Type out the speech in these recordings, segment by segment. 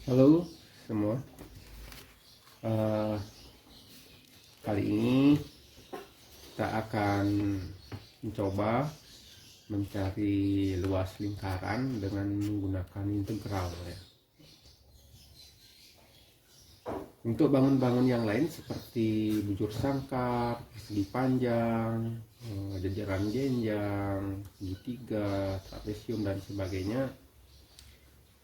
Halo semua. Eh, Kali ini kita akan mencoba mencari luas lingkaran dengan menggunakan integral ya. Untuk bangun-bangun yang lain seperti bujur sangkar, persegi panjang, jajaran genjang, segitiga, trapesium dan sebagainya,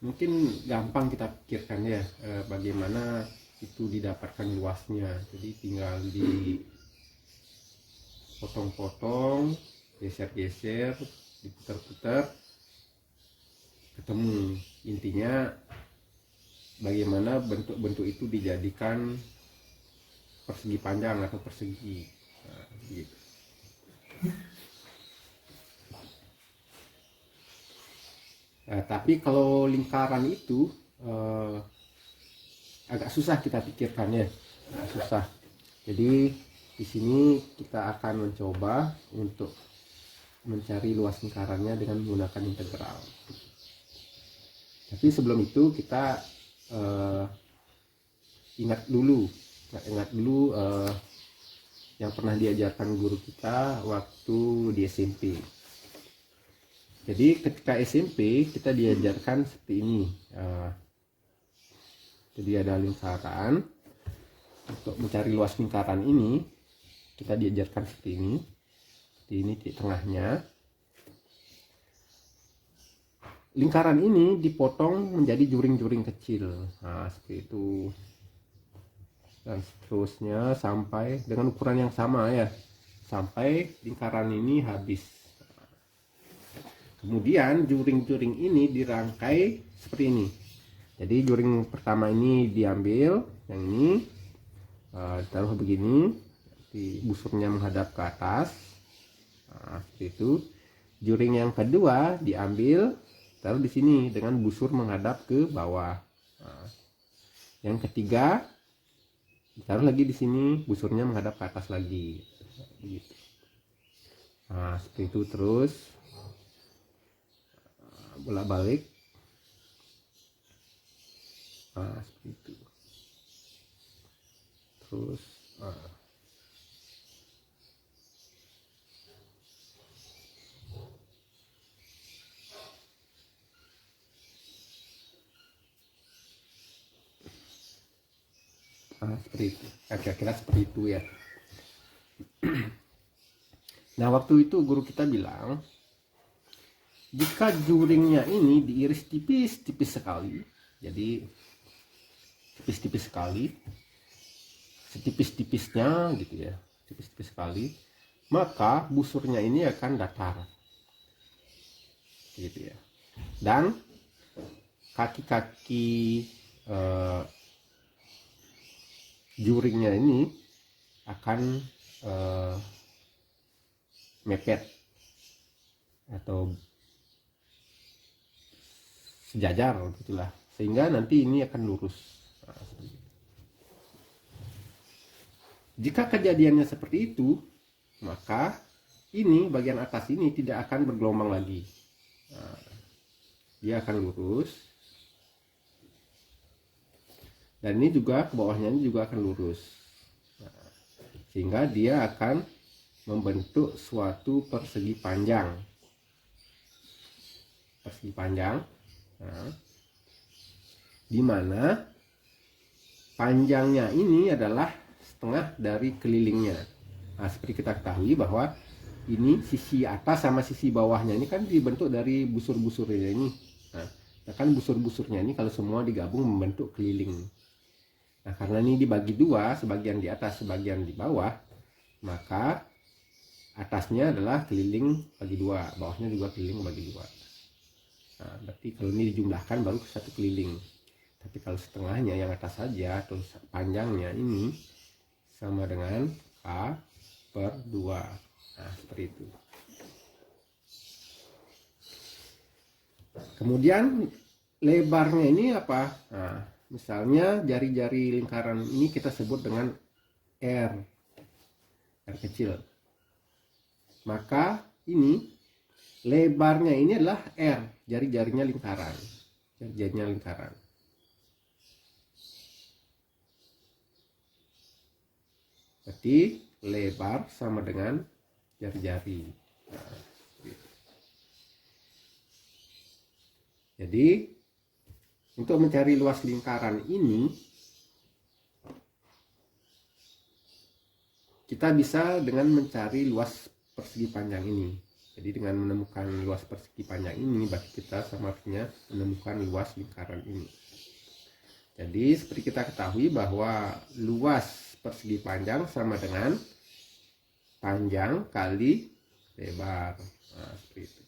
mungkin gampang kita pikirkan ya, bagaimana itu didapatkan luasnya. Jadi tinggal dipotong-potong, geser-geser, diputar-putar, ketemu. Intinya bagaimana bentuk-bentuk itu dijadikan persegi panjang atau persegi. Nah, gitu. Nah, tapi kalau lingkaran itu agak susah kita pikirkannya, agak susah. Jadi di sini kita akan mencoba untuk mencari luas lingkarannya dengan menggunakan integral. Tapi sebelum itu kita ingat dulu yang pernah diajarkan guru kita waktu di SMP. Jadi ketika SMP kita diajarkan seperti ini. Jadi ada lingkaran. Untuk mencari luas lingkaran ini kita diajarkan seperti ini. Seperti ini di tengahnya. Lingkaran ini dipotong menjadi juring-juring kecil. Nah, seperti itu. Dan seterusnya sampai dengan ukuran yang sama ya. Sampai lingkaran ini habis. Kemudian juring-juring ini dirangkai seperti ini. Jadi juring pertama ini diambil, yang ini ditaruh begini, busurnya menghadap ke atas. Nah, seperti itu. Juring yang kedua diambil, taruh di sini dengan busur menghadap ke bawah. Nah, yang ketiga ditaruh lagi di sini, busurnya menghadap ke atas lagi. Gitu. Nah, seperti itu terus. Bolak-balik. Nah, seperti itu. Terus seperti itu. Kira-kira seperti itu ya. Nah, waktu itu guru kita bilang, jika juringnya ini diiris tipis-tipis sekali, jadi tipis-tipis sekali, setipis-tipisnya gitu ya, tipis-tipis sekali, maka busurnya ini akan datar, gitu ya. Dan kaki-kaki juringnya ini akan mepet atau sejajar gitulah, sehingga nanti ini akan lurus. Nah, jika kejadiannya seperti itu, maka ini bagian atas ini tidak akan bergelombang lagi. Nah, dia akan lurus, dan ini juga ke bawahnya ini juga akan lurus. Nah, sehingga dia akan membentuk suatu persegi panjang. Persegi panjang. Nah, di mana panjangnya ini adalah setengah dari kelilingnya. Nah, seperti kita ketahui bahwa ini sisi atas sama sisi bawahnya ini kan dibentuk dari busur-busurnya ini. Nah, kan busur-busurnya ini kalau semua digabung membentuk keliling. Nah, karena ini dibagi dua, sebagian di atas, sebagian di bawah, maka atasnya adalah keliling bagi dua, bawahnya juga keliling bagi dua. Nah, berarti kalau ini dijumlahkan baru satu keliling. Tapi kalau setengahnya yang atas saja atau panjangnya ini sama dengan K/2. Nah, seperti itu. Kemudian lebarnya ini apa? Nah, misalnya jari-jari lingkaran ini kita sebut dengan R kecil. Maka ini lebarnya ini adalah R, jari-jarinya lingkaran. Jari-jarinya lingkaran. Berarti lebar sama dengan jari-jari. Nah, gitu. Jadi untuk mencari luas lingkaran ini, kita bisa dengan mencari luas persegi panjang ini. Jadi dengan menemukan luas persegi panjang ini, berarti kita sama artinya menemukan luas lingkaran ini. Jadi seperti kita ketahui bahwa luas persegi panjang sama dengan panjang kali lebar. Nah, seperti itu.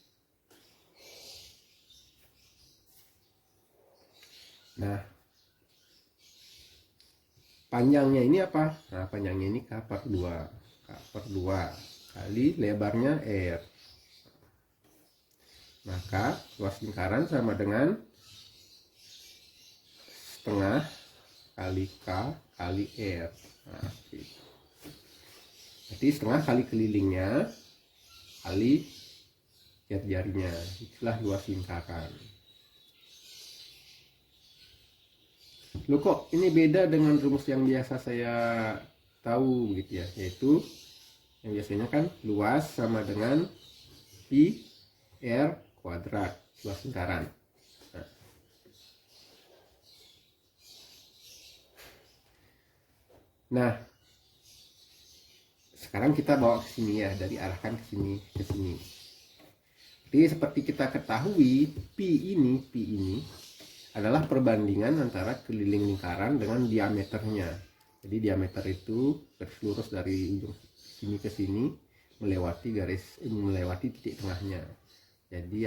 Nah, panjangnya ini apa? Nah, panjangnya ini K per 2. K per 2 kali lebarnya R. Maka luas lingkaran sama dengan setengah kali K kali R. Nah, gitu. Jadi setengah kali kelilingnya kali jari-jarinya. Itulah luas lingkaran. Loh kok ini beda dengan rumus yang biasa saya tahu gitu ya, yaitu yang biasanya kan luas sama dengan pi R kuadrat, luas lingkaran. Nah, sekarang kita bawa ke sini ya, dari arahkan ke sini ke sini. Jadi seperti kita ketahui, pi ini adalah perbandingan antara keliling lingkaran dengan diameternya. Jadi diameter itu garis lurus dari ujung sini ke sini melewati titik tengahnya. Jadi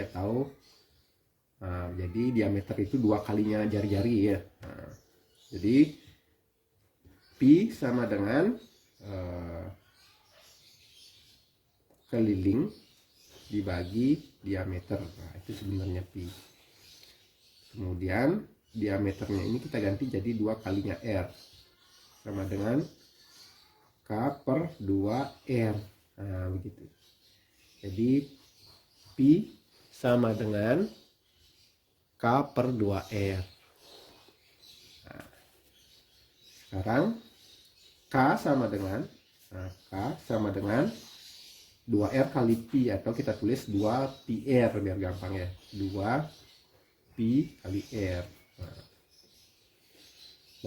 jadi diameter itu 2 kalinya jari-jari ya. Nah, jadi pi sama dengan keliling dibagi diameter. Nah, itu sebenarnya pi. Kemudian diameternya ini kita ganti jadi 2 kalinya R sama dengan K per 2R. Nah, begitu. Jadi pi sama dengan K per 2R. Nah, sekarang K sama dengan 2R kali pi, atau kita tulis 2πr biar gampang ya. 2pi kali R.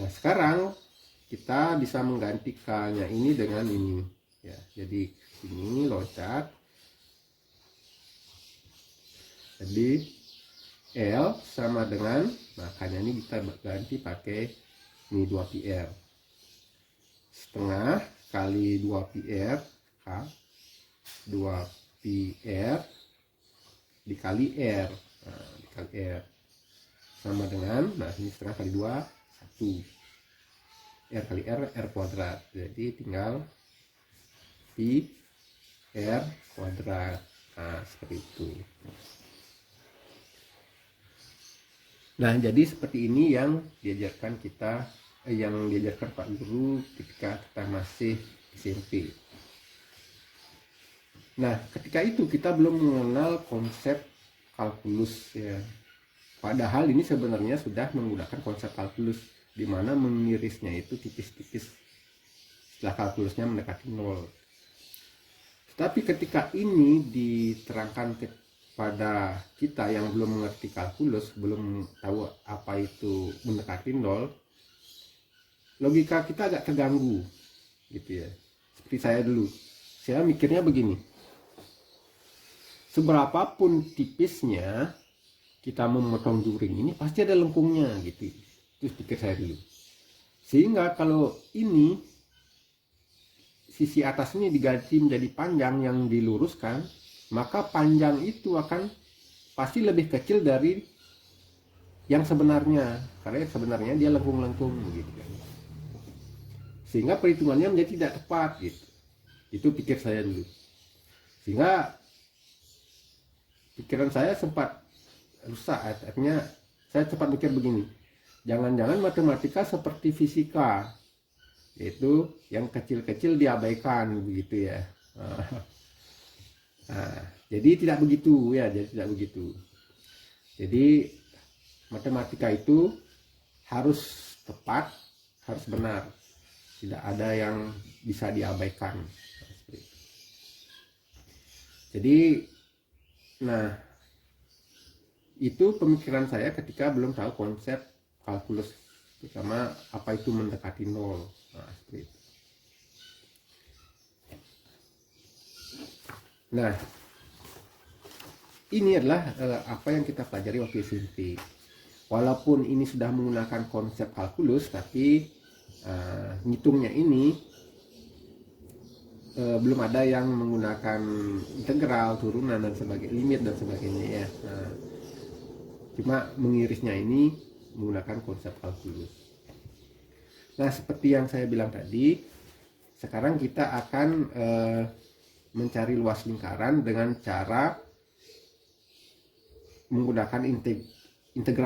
Nah, sekarang kita bisa mengganti K-nya ini dengan ini ya. Jadi ini loncat. Jadi L sama dengan, makanya ini kita ganti pakai ini 2πr. Setengah kali 2πr K 2πr dikali R. Nah, dikali R sama dengan, nah ini setengah kali 2 1 R kali R kuadrat. Jadi tinggal pi R kuadrat. Nah, seperti itu. Nah, jadi seperti ini yang diajarkan Pak Guru ketika kita masih SMP. Nah, ketika itu kita belum mengenal konsep kalkulus ya. Padahal ini sebenarnya sudah menggunakan konsep kalkulus, di mana mengirisnya itu tipis-tipis setelah kalkulusnya mendekati 0. Tetapi ketika ini diterangkan kepada kita yang belum mengerti kalkulus, belum tahu apa itu mendekati 0, logika kita agak terganggu gitu ya. Seperti saya dulu, saya mikirnya begini, seberapapun tipisnya kita memotong juring ini pasti ada lengkungnya gitu. Itu pikir saya dulu. Sehingga kalau ini sisi atas ini diganti menjadi panjang yang diluruskan, maka panjang itu akan pasti lebih kecil dari yang sebenarnya, karena sebenarnya dia lengkung-lengkung gitu kan. Sehingga perhitungannya menjadi tidak tepat gitu. Itu pikir saya dulu. Sehingga pikiran saya sempat rusak. Akhirnya saya cepat mikir begini, jangan-jangan matematika seperti fisika, yaitu yang kecil-kecil diabaikan begitu ya. Nah, jadi tidak begitu ya, jadi matematika itu harus tepat, harus benar. tidak ada yang bisa diabaikan. Jadi, nah itu pemikiran saya ketika belum tahu konsep kalkulus, terutama apa itu mendekati nol. Nah, seperti itu. Nah, ini adalah apa yang kita pelajari waktu SMP. Walaupun ini sudah menggunakan konsep kalkulus, tapi ngitungnya ini belum ada yang menggunakan integral, turunan dan sebagainya, limit dan sebagainya ya. Cuma mengirisnya ini menggunakan konsep kalkulus. Nah, seperti yang saya bilang tadi, sekarang kita akan mencari luas lingkaran dengan cara menggunakan integral.